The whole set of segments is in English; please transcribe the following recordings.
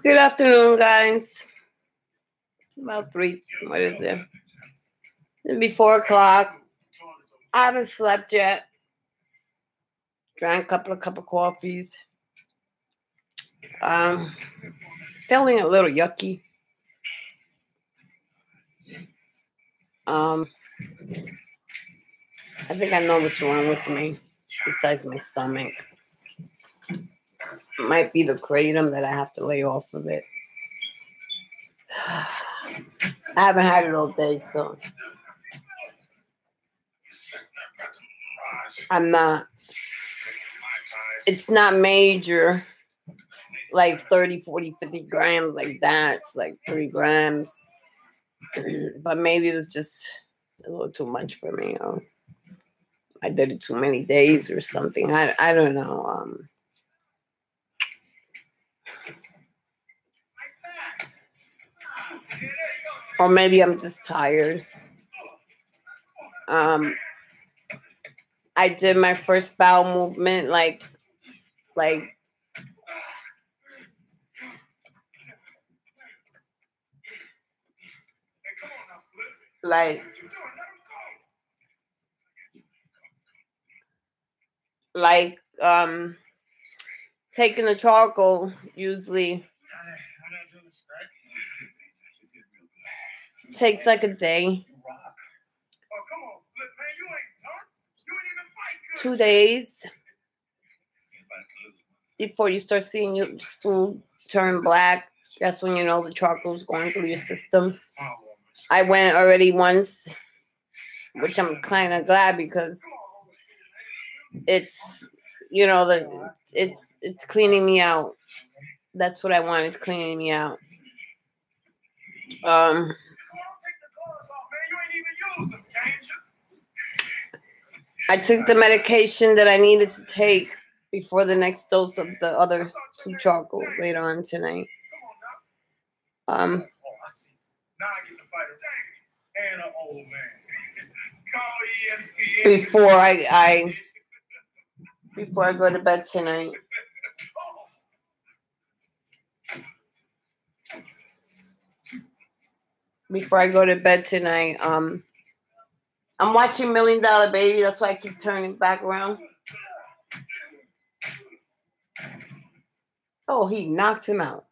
Good afternoon, guys. About 3, what is it? It'll be 4 o'clock. I haven't slept yet. Drank a cup of coffees. Feeling a little yucky. I think I know what's wrong with me besides my stomach. It might be the kratom that I have to lay off of it. I haven't had it all day, so I'm not. It's not major, like 30, 40, 50 grams like that. It's like 3 grams. But maybe it was just a little too much for me. I did it too many days or something. I don't know. Or maybe I'm just tired. I did my first bowel movement like taking the charcoal usually takes like a day, 2 days before you start seeing your stool turn black. That's when you know the charcoal's going through your system. I went already once, which I'm kind of glad because it's, it's cleaning me out. That's what I want. It's cleaning me out. I took the medication that I needed to take before the next dose of the other 2 charcoals later on tonight. Before I go to bed tonight. Before I go to bed tonight, I'm watching $1 Million Baby. That's why I keep turning back around. Oh, he knocked him out.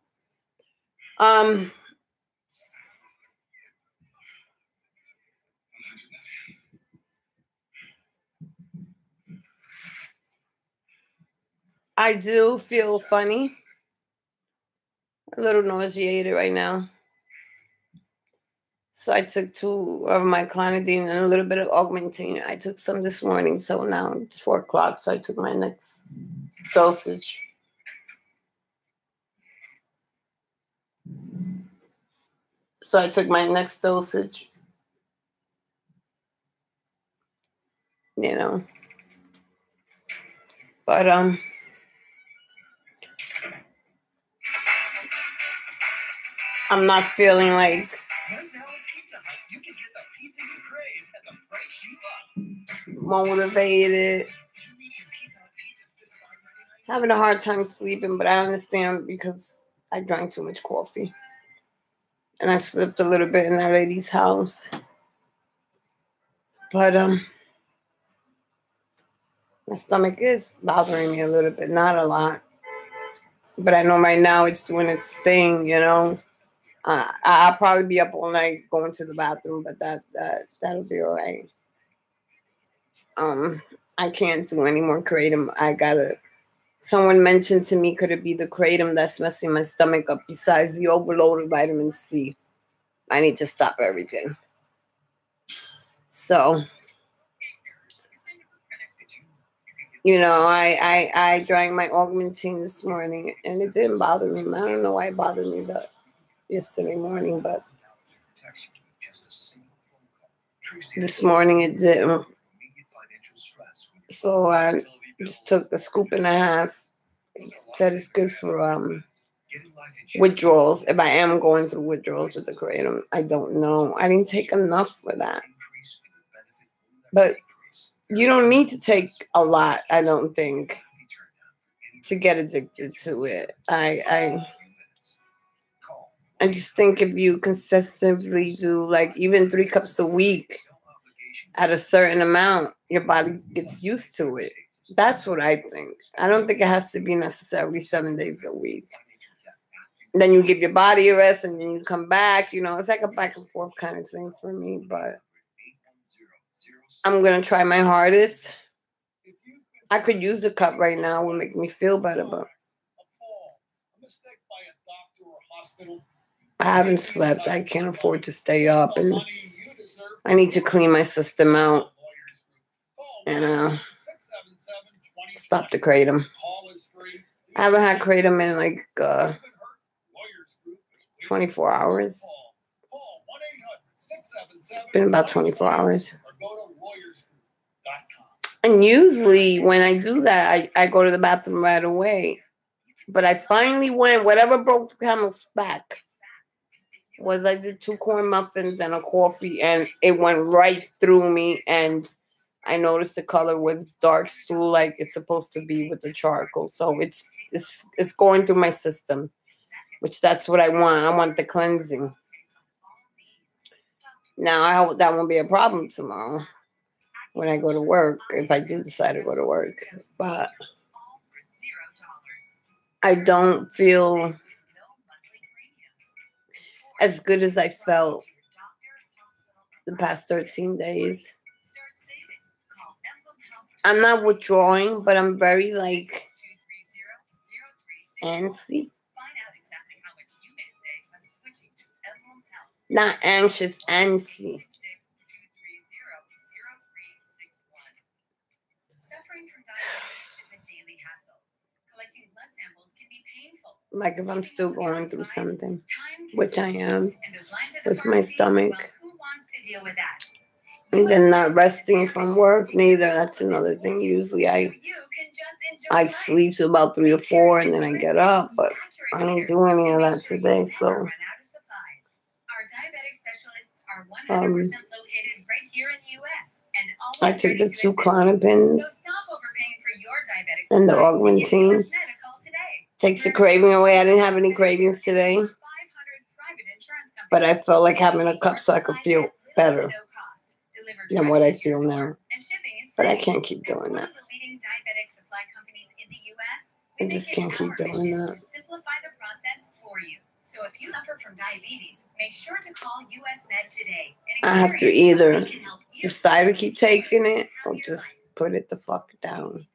I do feel funny. A little nauseated right now. So I took 2 of my clonidine and a little bit of augmentin. I took some this morning, so now it's 4 o'clock. So I took my next dosage. But I'm not feeling like motivated. Having a hard time sleeping, but I understand because I drank too much coffee. And I slept a little bit in that lady's house. But my stomach is bothering me a little bit, not a lot. But I know right now it's doing its thing, I'll probably be up all night going to the bathroom, but that'll be all right. I can't do any more kratom. Someone mentioned to me, could it be the kratom that's messing my stomach up besides the overload of vitamin C? I need to stop everything. So, I drank my augmentin this morning and it didn't bother me. I don't know why it bothered me yesterday morning, but this morning it didn't. So I just took a scoop and a half. It said it's good for withdrawals. If I am going through withdrawals with the kratom, I don't know. I didn't take enough for that. But you don't need to take a lot, I don't think, to get addicted to it. I just think if you consistently do like even 3 cups a week at a certain amount, your body gets used to it. That's what I think. I don't think it has to be necessarily 7 days a week. Then you give your body a rest and then you come back. It's like a back and forth kind of thing for me, but I'm going to try my hardest. I could use a cup right now. It would make me feel better, but I haven't slept. I can't afford to stay up, and I need to clean my system out and stop the kratom. I haven't had kratom in like 24 hours. It's been about 24 hours. And usually when I do that, I go to the bathroom right away. But I finally went, whatever broke the camel's back was I did 2 corn muffins and a coffee, and it went right through me, and I noticed the color was dark stool like it's supposed to be with the charcoal. So it's going through my system, which that's what I want. I want the cleansing. Now I hope that won't be a problem tomorrow when I go to work, if I do decide to go to work. But I don't feel as good as I felt the past 13 days. I'm not withdrawing, but I'm very like antsy. Not anxious, antsy. Suffering from diabetes is a daily hassle. Collecting blood samples can be painful. Like if I'm still going through something, which I am with my stomach. Who wants to deal with that? And then not resting from work neither. That's another thing. Usually I sleep till about 3 or 4 and then I get up, but I didn't do any of that today. So I took the 2 Clonopins and the augmentine. Takes the craving away. I didn't have any cravings today, but I felt like having a cup so I could feel better than what I feel now. But I can't keep doing that. I just can't keep doing that. So if you suffer from diabetes, make sure to call US Med today. I have to either decide to keep taking it or just put it the fuck down.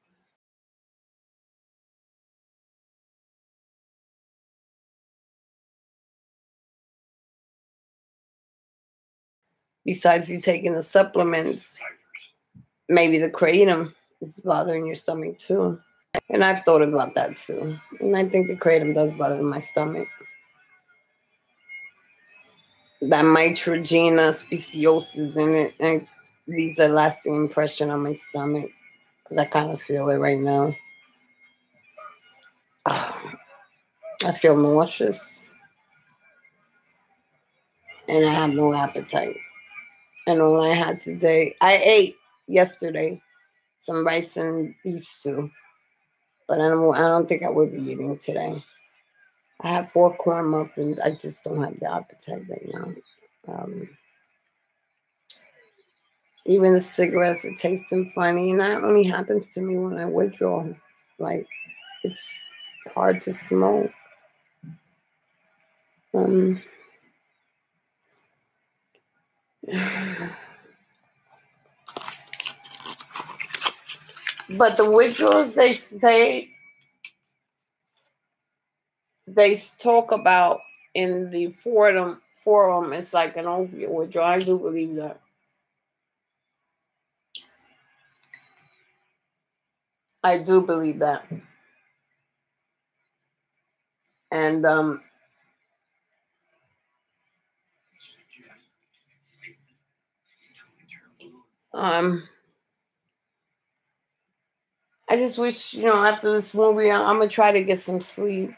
Besides you taking the supplements, maybe the kratom is bothering your stomach too. And I've thought about that too. And I think the kratom does bother my stomach. That mitrogena speciosis in it, and leaves a lasting impression on my stomach because I kind of feel it right now. I feel nauseous and I have no appetite. And all I had today, I ate yesterday some rice and beef stew, but I don't think I will be eating today. I have 4 corn muffins. I just don't have the appetite right now. Even the cigarettes are tasting funny, and that only happens to me when I withdraw. Like, it's hard to smoke. But the withdrawals, they say, they talk about in the forum, it's like an opiate withdrawal. I do believe that. I do believe that. And I just wish, after this movie, I'm gonna try to get some sleep.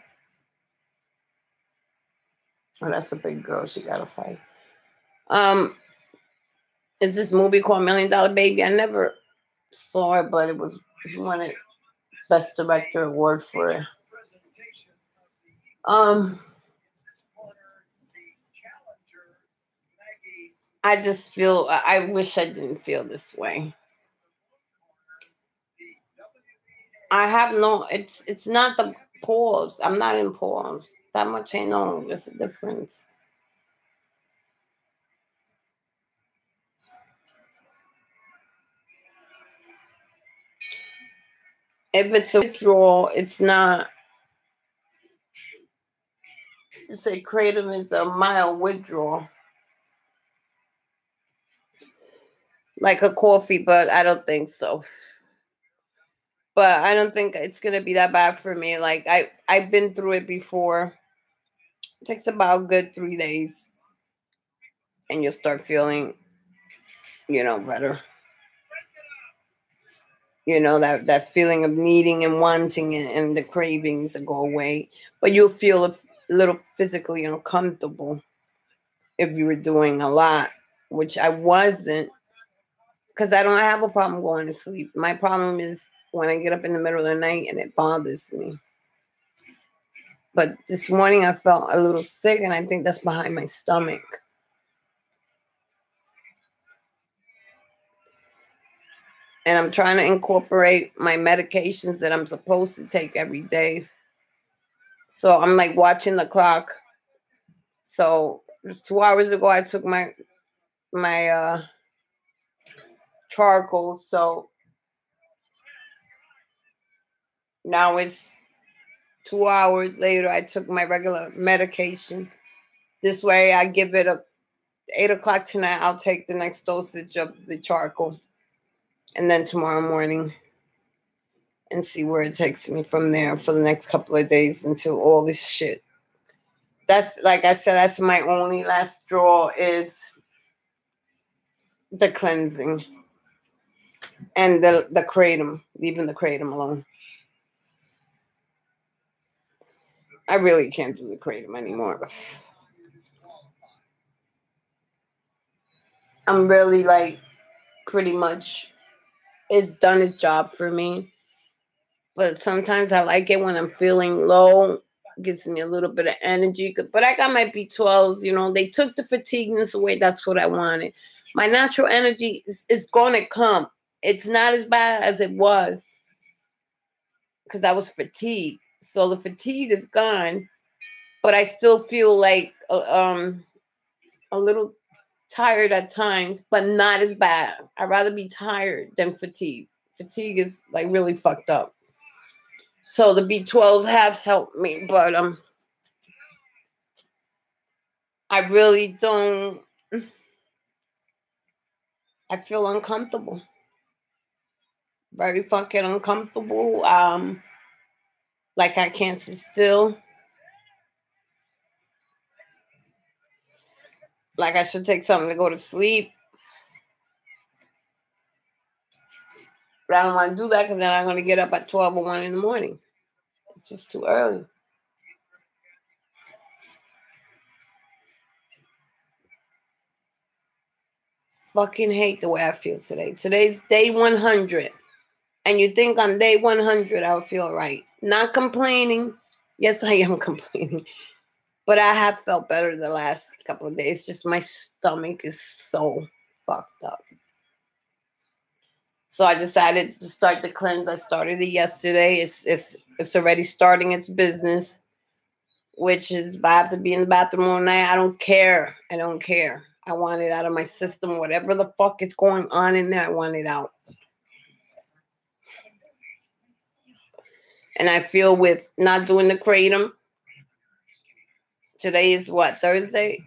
Oh, that's a big girl. She got to fight. Is this movie called $1 Million Baby? I never saw it, but it won a Best Director award for it. I just feel, I wish I didn't feel this way. I have no, it's not the pause. I'm not in pause. That much I know. There's a difference. If it's a withdrawal, it's not. It's a kratom is a mild withdrawal, like a coffee, but I don't think so. But I don't think it's gonna be that bad for me. Like I've been through it before. It takes about a good 3 days, and you'll start feeling, better. That feeling of needing and wanting it, and the cravings that go away. But you'll feel a little physically uncomfortable if you were doing a lot, which I wasn't, because I don't have a problem going to sleep. My problem is when I get up in the middle of the night and it bothers me. But this morning I felt a little sick, and I think that's behind my stomach. And I'm trying to incorporate my medications that I'm supposed to take every day. So I'm like watching the clock. So it was 2 hours ago I took my charcoal. So now it's 2 hours later. I took my regular medication. This way I give it a 8 o'clock tonight. I'll take the next dosage of the charcoal, and then tomorrow morning, and see where it takes me from there for the next couple of days until all this shit. That's, like I said, that's my only last straw, is the cleansing and the kratom, leaving the kratom alone. I really can't do the kratom anymore. I'm really like pretty much, it's done its job for me. But sometimes I like it when I'm feeling low. Gives me a little bit of energy. But I got my B12s, they took the fatigueness away. That's what I wanted. My natural energy is going to come. It's not as bad as it was because I was fatigued. So the fatigue is gone, but I still feel like a little tired at times, but not as bad. I'd rather be tired than fatigued. Fatigue is like really fucked up. So the B12s have helped me, but I really don't. I feel uncomfortable, very fucking uncomfortable. Like I can't sit still. Like I should take something to go to sleep, but I don't want to do that because then I'm gonna get up at 12 or 1 in the morning. It's just too early. Fucking hate the way I feel today. Today's day 100. And you think on day 100 I'll feel right. Not complaining. Yes, I am complaining. But I have felt better the last couple of days. Just my stomach is so fucked up. So I decided to start the cleanse. I started it yesterday. It's already starting its business, which is if I have to be in the bathroom all night, I don't care. I don't care. I want it out of my system. Whatever the fuck is going on in there, I want it out. And I feel with not doing the kratom, today is what, Thursday?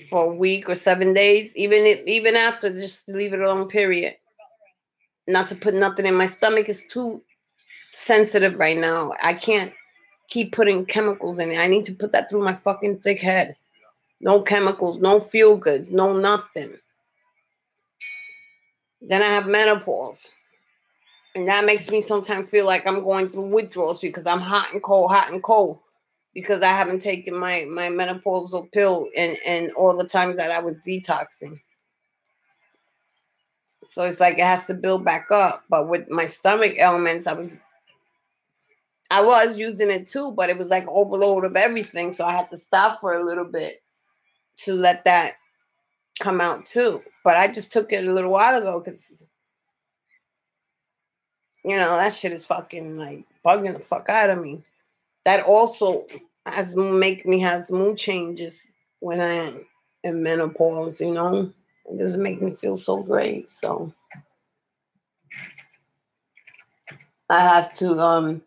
For a week or 7 days, even after, just leave it alone, period. Not to put nothing in my stomach. Is too sensitive right now. I can't keep putting chemicals in it. I need to put that through my fucking thick head. No chemicals, no feel good, no nothing. Then I have menopause. And that makes me sometimes feel like I'm going through withdrawals because I'm hot and cold. Because I haven't taken my menopausal pill and all the times that I was detoxing. So it's like it has to build back up. But with my stomach ailments, I was using it too, but it was like overload of everything. So I had to stop for a little bit to let that come out too. But I just took it a little while ago because, that shit is fucking like bugging the fuck out of me. That also make me have mood changes when I am in menopause, It doesn't make me feel so great. So I have to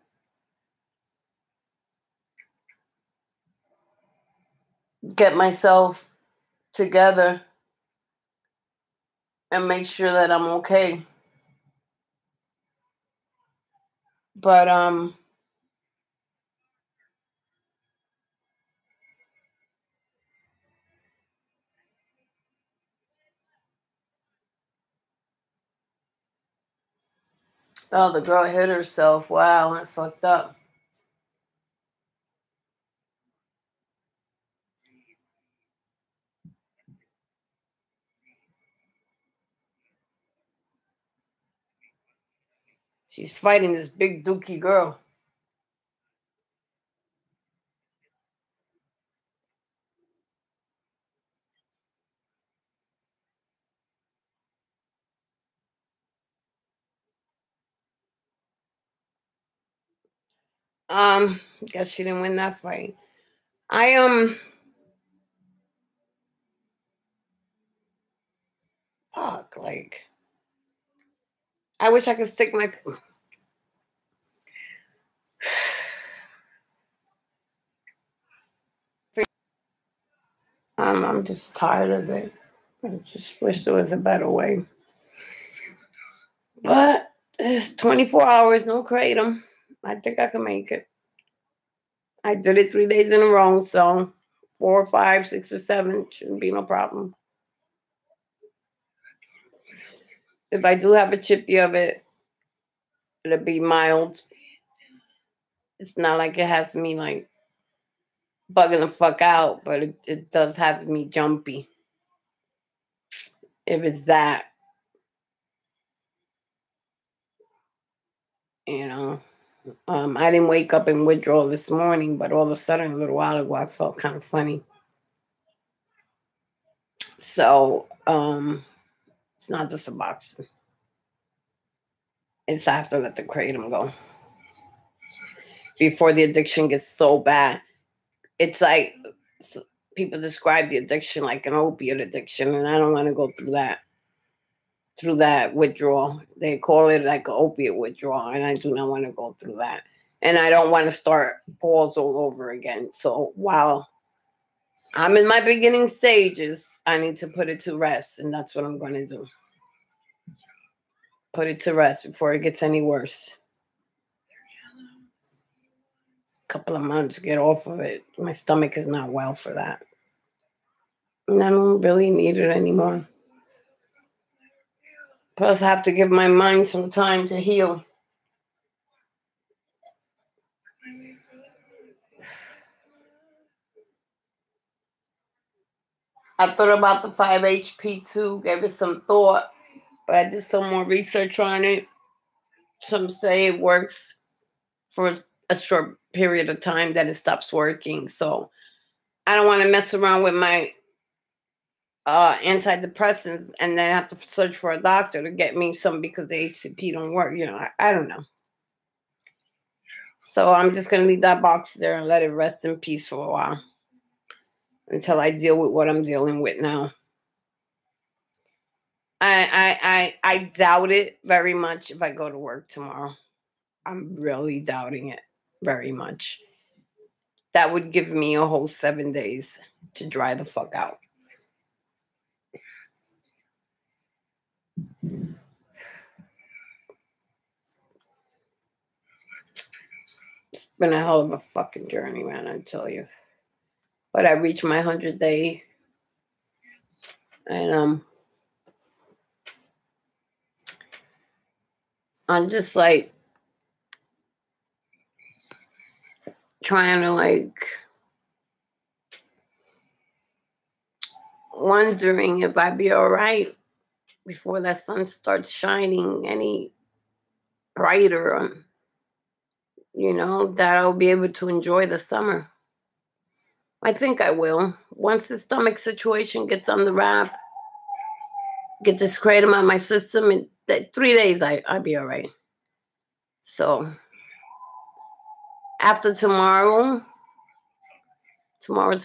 get myself together and make sure that I'm okay. But oh, the girl hit herself. Wow, that's fucked up. She's fighting this big dookie girl. Guess she didn't win that fight. I fuck, like I wish I could stick my I'm just tired of it. I just wish there was a better way. But it's 24 hours, no kratom. I think I can make it. I did it 3 days in a row, so 4 or 5, 6 or 7 shouldn't be no problem. If I do have a chippy of it, it'll be mild. It's not like it has me like bugging the fuck out, but it does have me jumpy. If it's that, you know. I didn't wake up in withdrawal this morning, but all of a sudden, a little while ago, I felt kind of funny. So, it's not just a box. It's I have to let the kratom go before the addiction gets so bad. It's like people describe the addiction like an opiate addiction, and I don't want to go through that withdrawal. They call it like an opiate withdrawal, and I do not want to go through that. And I don't want to start balls all over again. So while I'm in my beginning stages, I need to put it to rest, and that's what I'm going to do. Put it to rest before it gets any worse. Couple of months to get off of it. My stomach is not well for that. And I don't really need it anymore. Plus, I have to give my mind some time to heal. I thought about the 5-HP too, gave it some thought, but I did some more research on it. Some say it works for a short period of time, then it stops working. So I don't want to mess around with my antidepressants and then have to search for a doctor to get me some because the HCP don't work. I don't know. So I'm just gonna leave that box there and let it rest in peace for a while until I deal with what I'm dealing with now. I doubt it very much if I go to work tomorrow. I'm really doubting it very much. That would give me a whole 7 days to dry the fuck out. It's been a hell of a fucking journey, man, I tell you. But I reached my 100th day. And I'm just like trying to wondering if I'd be all right before that sun starts shining any brighter, that I'll be able to enjoy the summer. I think I will. Once the stomach situation gets on the wrap, get this kratom out of my system. In 3 days, I'll be all right. So after tomorrow's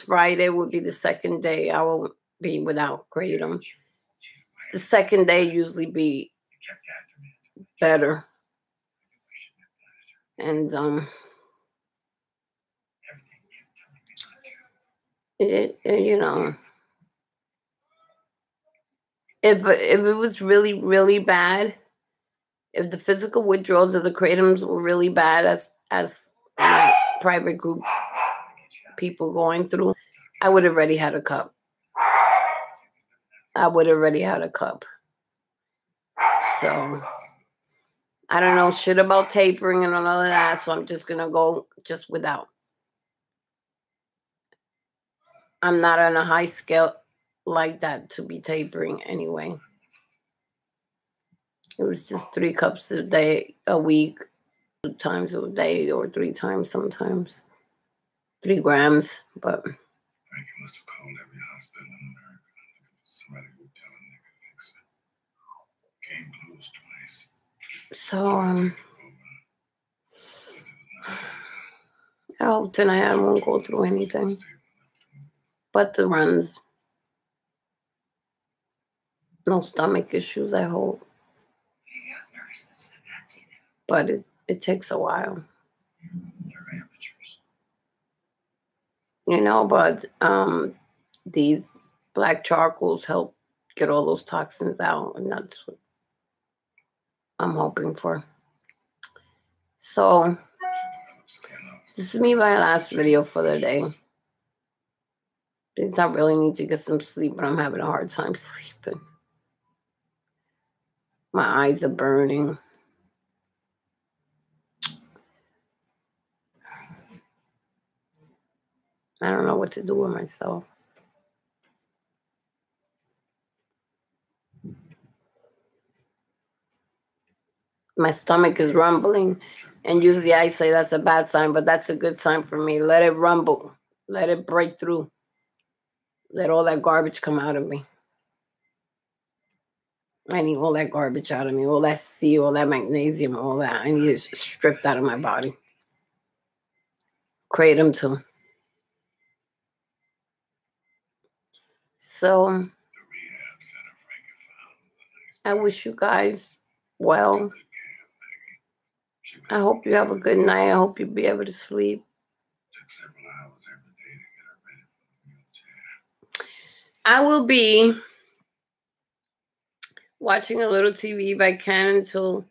Friday, will be the second day I will be without kratom. The second day usually be better. And you know, if it was really, really bad, if the physical withdrawals of the kratoms were really bad, as my private group people going through, I would have already had a cup. So I don't know shit about tapering and all of that, so I'm just gonna go just without. I'm not on a high scale like that to be tapering anyway. It was just 3 cups a week, 2 times a day, or 3 times sometimes. 3 grams, but. Frankie must have called every hospital in America. Somebody would tell him they could fix it. Came close twice. So, I hope tonight I won't go through anything but the runs. No stomach issues, I hope. But it takes a while. They're amateurs. You know, but these black charcoals help get all those toxins out, and that's what I'm hoping for. So this is my last video for the day. Because I really need to get some sleep, but I'm having a hard time sleeping. My eyes are burning. I don't know what to do with myself. My stomach is rumbling, and usually I say that's a bad sign, but that's a good sign for me. Let it rumble. Let it break through. Let all that garbage come out of me. I need all that garbage out of me, all that C, all that magnesium, all that. I need it stripped out of my body. Kratom too. So I wish you guys well. I hope you have a good night. I hope you'll be able to sleep. I will be watching a little TV if I can until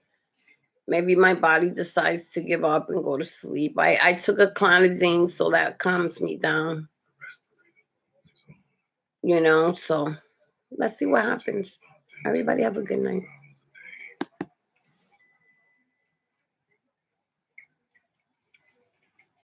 maybe my body decides to give up and go to sleep. I took a clonazine, so that calms me down. You know, so let's see what happens. Everybody have a good night.